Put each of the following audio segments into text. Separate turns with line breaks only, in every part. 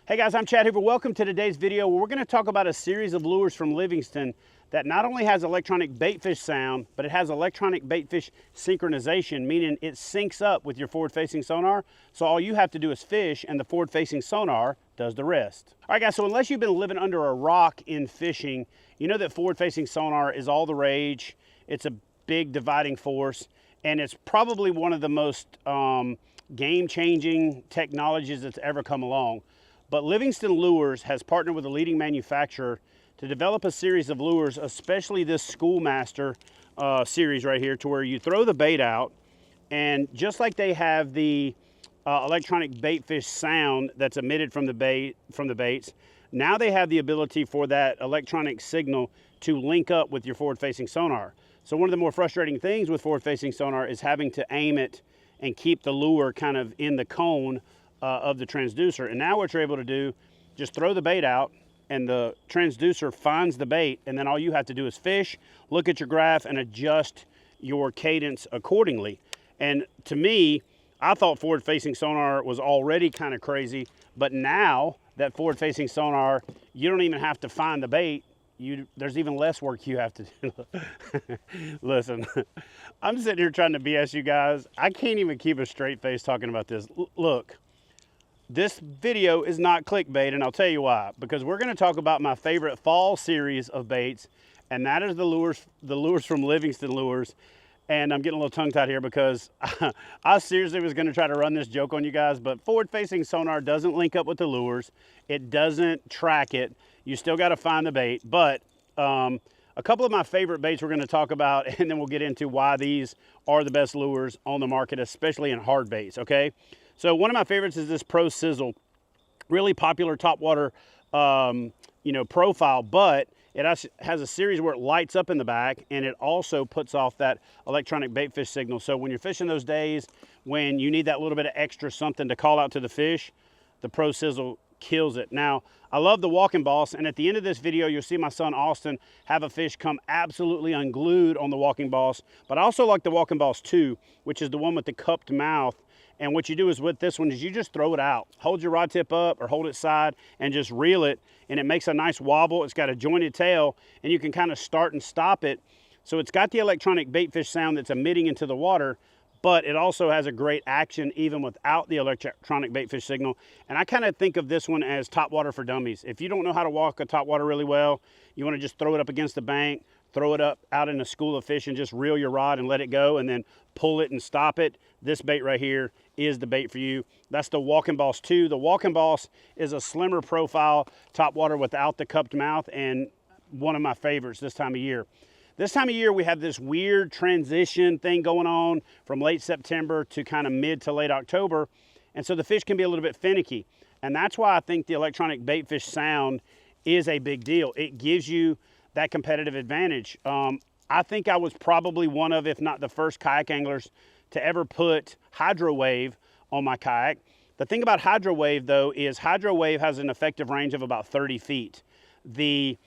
Hey guys, I'm Chad Hoover. Welcome to today's video where we're going to talk about a series of lures from Livingston that not only has electronic baitfish sound, but it has electronic baitfish synchronization, meaning it syncs up with your forward-facing sonar. So all you have to do is fish and the forward-facing sonar does the rest. All right guys, so unless you've been living under a rock in fishing, you know that forward-facing sonar is all the rage. It's a big dividing force, and it's probably one of the most game-changing technologies that's ever come along. But Livingston Lures has partnered with a leading manufacturer to develop a series of lures, especially this Schoolmaster series right here, to where you throw the bait out, and just like they have the electronic baitfish sound that's emitted from the baits, now they have the ability for that electronic signal to link up with your forward-facing sonar. So one of the more frustrating things with forward-facing sonar is having to aim it and keep the lure kind of in the cone of the transducer. And now what you're able to do, just throw the bait out and the transducer finds the bait, and then all you have to do is fish, look at your graph, and adjust your cadence accordingly. And to me, I thought forward-facing sonar was already kind of crazy, but now that forward-facing sonar, you don't even have to find the bait. There's even less work you have to do. Listen, I'm sitting here trying to BS you guys. I can't even keep a straight face talking about this. Look. This video is not clickbait, and I'll tell you why. Because we're going to talk about my favorite fall series of baits, and that is the lures from Livingston Lures. And I'm getting a little tongue-tied here because I seriously was going to try to run this joke on you guys, but forward-facing sonar doesn't link up with the lures. It doesn't track it. You still got to find the bait. But a couple of my favorite baits we're going to talk about, and then we'll get into why these are the best lures on the market, especially in hard baits, okay? So one of my favorites is this Pro Sizzle, really popular topwater, profile, but it has a series where it lights up in the back, and it also puts off that electronic baitfish signal. So when you're fishing those days when you need that little bit of extra something to call out to the fish, the Pro Sizzle kills it. Now, I love the Walking Boss, and at the end of this video, you'll see my son Austin have a fish come absolutely unglued on the Walking Boss, but I also like the Walking Boss 2, which is the one with the cupped mouth. And what you do is with this one is you just throw it out. Hold your rod tip up or hold it side and just reel it, and it makes a nice wobble. It's got a jointed tail, and you can kind of start and stop it. So it's got the electronic baitfish sound that's emitting into the water, but it also has a great action even without the electronic baitfish signal. And I kind of think of this one as topwater for dummies. If you don't know how to walk a topwater really well, you want to just throw it up against the bank, throw it up out in a school of fish and just reel your rod and let it go and then pull it and stop it. This bait right here is the bait for you. That's the Walking Boss 2. The Walking Boss is a slimmer profile topwater without the cupped mouth, and one of my favorites this time of year. This time of year we have this weird transition thing going on from late September to kind of mid to late October, and so the fish can be a little bit finicky. And that's why I think the electronic baitfish sound is a big deal. It gives you that competitive advantage. I think I was probably one of, if not the first kayak anglers to ever put Hydro Wave on my kayak. The thing about Hydro Wave though is Hydro Wave has an effective range of about 30 feet. The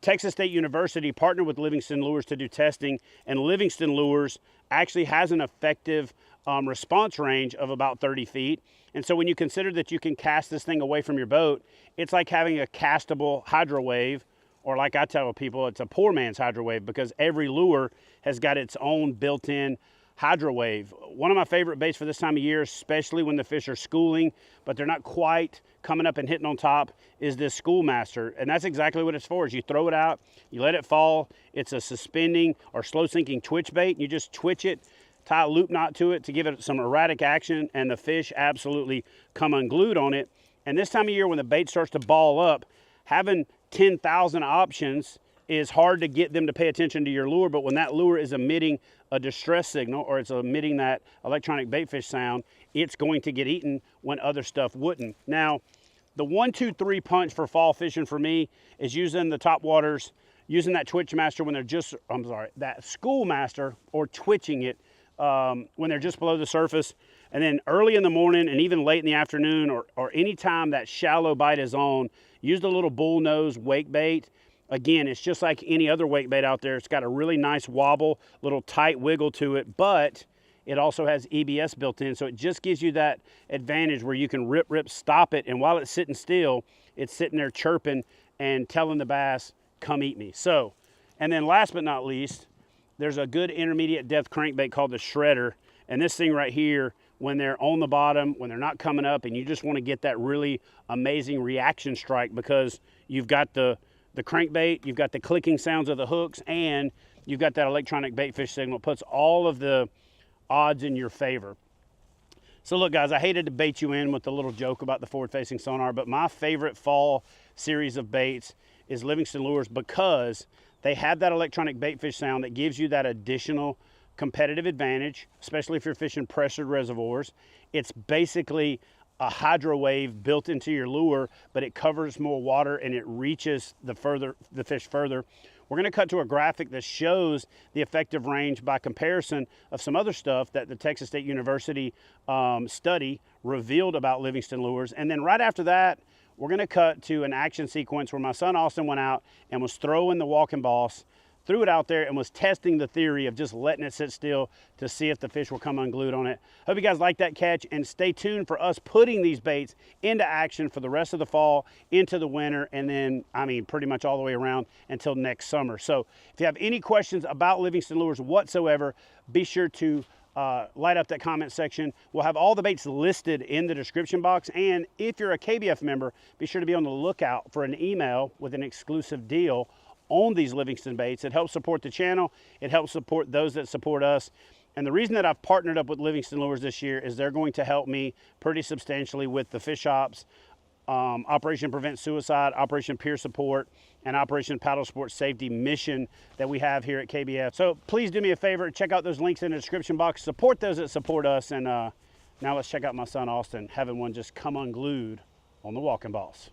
Texas State University partnered with Livingston Lures to do testing, and Livingston Lures actually has an effective response range of about 30 feet. And so when you consider that you can cast this thing away from your boat, it's like having a castable Hydro Wave, or like I tell people, it's a poor man's Hydro Wave, because every lure has got its own built-in Hydro Wave. One of my favorite baits for this time of year, especially when the fish are schooling, but they're not quite coming up and hitting on top, is this Schoolmaster. And that's exactly what it's for, is you throw it out, you let it fall. It's a suspending or slow sinking twitch bait. You just twitch it, tie a loop knot to it to give it some erratic action, and the fish absolutely come unglued on it. And this time of year when the bait starts to ball up, having 10,000 options is hard to get them to pay attention to your lure, but when that lure is emitting a distress signal, or it's emitting that electronic baitfish sound, it's going to get eaten when other stuff wouldn't. Now, the 1, 2, 3 punch for fall fishing for me is using the top waters, using that Twitchmaster when they're just, that Schoolmaster, or twitching it when they're just below the surface. And then early in the morning and even late in the afternoon, or any time that shallow bite is on, use the little bull nose wake bait. Again, it's just like any other wake bait out there. It's got a really nice wobble, little tight wiggle to it, but It also has EBS built in, so it just gives you that advantage where you can rip, stop it, and while it's sitting still, it's sitting there chirping and telling the bass, come eat me. So, and then last but not least, there's a good intermediate depth crankbait called the Shredder, and this thing right here, when they're on the bottom, when they're not coming up, and you just want to get that really amazing reaction strike because you've got the crankbait, you've got the clicking sounds of the hooks, and you've got that electronic bait fish signal. It puts all of the odds in your favor. So look guys, I hated to bait you in with the little joke about the forward-facing sonar, but my favorite fall series of baits is Livingston Lures because they have that electronic bait fish sound that gives you that additional competitive advantage, especially if you're fishing pressured reservoirs. It's basically a hydro wave built into your lure, but it covers more water and it reaches the fish further. We're going to cut to a graphic that shows the effective range by comparison of some other stuff that the Texas State University study revealed about Livingston Lures. And then right after that, we're going to cut to an action sequence where my son Austin went out and was throwing the Walking Boss, threw it out there and was testing the theory of just letting it sit still to see if the fish will come unglued on it. Hope you guys like that catch, and stay tuned for us putting these baits into action for the rest of the fall, into the winter, and then, I mean, pretty much all the way around until next summer. So if you have any questions about Livingston Lures whatsoever, be sure to light up that comment section. We'll have all the baits listed in the description box, and if you're a KBF member, be sure to be on the lookout for an email with an exclusive deal on these Livingston baits. It helps support the channel. It helps support those that support us. And the reason that I've partnered up with Livingston Lures this year is they're going to help me pretty substantially with the fish ops, Operation Prevent Suicide, Operation Peer Support, and Operation Paddle Sport Safety mission that we have here at KBF. So please do me a favor, check out those links in the description box, support those that support us, and now let's check out my son Austin having one just come unglued on the Walking Boss.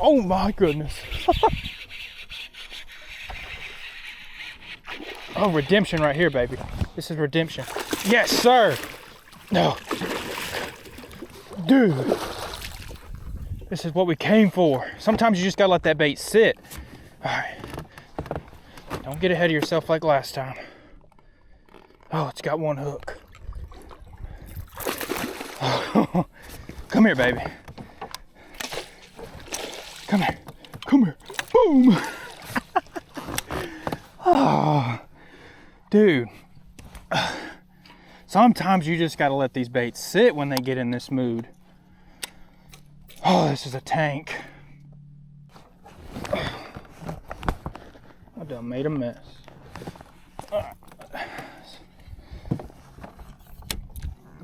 Oh my goodness. Oh, redemption right here, baby. This is redemption. Yes, sir. No. Dude. This is what we came for. Sometimes you just gotta let that bait sit. All right. Don't get ahead of yourself like last time. Oh, it's got one hook. Oh. Come here, baby. Come here. Come here. Boom. Oh, dude. Sometimes you just gotta let these baits sit when they get in this mood. Oh, this is a tank. I done made a mess.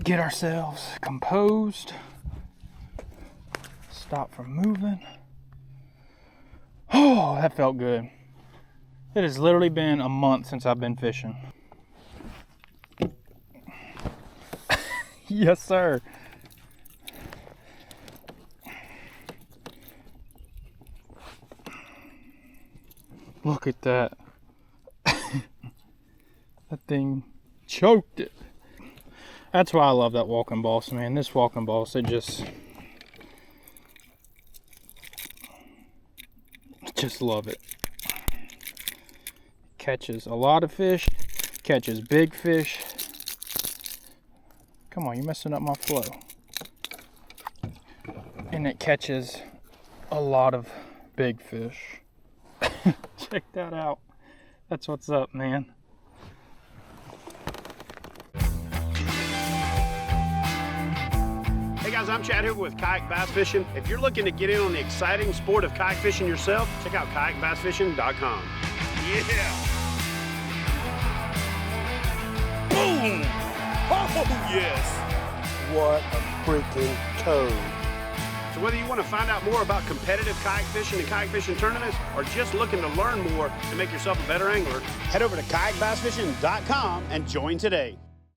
Get ourselves composed. Stop from moving. Oh, that felt good. It has literally been a month since I've been fishing. Yes, sir. Look at that. That thing choked it. That's why I love that Walking Boss, man. This Walking Boss, it just love it. Catches a lot of fish, catches big fish. Come on, you're messing up my flow. And it catches a lot of big fish. Check that out. That's what's up, man.
Hey guys, I'm Chad here with Kayak Bass Fishing. If you're looking to get in on the exciting sport of kayak fishing yourself, check out kayakbassfishing.com. Yeah! Boom! Oh, yes!
What a freaking toad.
So whether you want to find out more about competitive kayak fishing and kayak fishing tournaments, or just looking to learn more to make yourself a better angler, head over to kayakbassfishing.com and join today.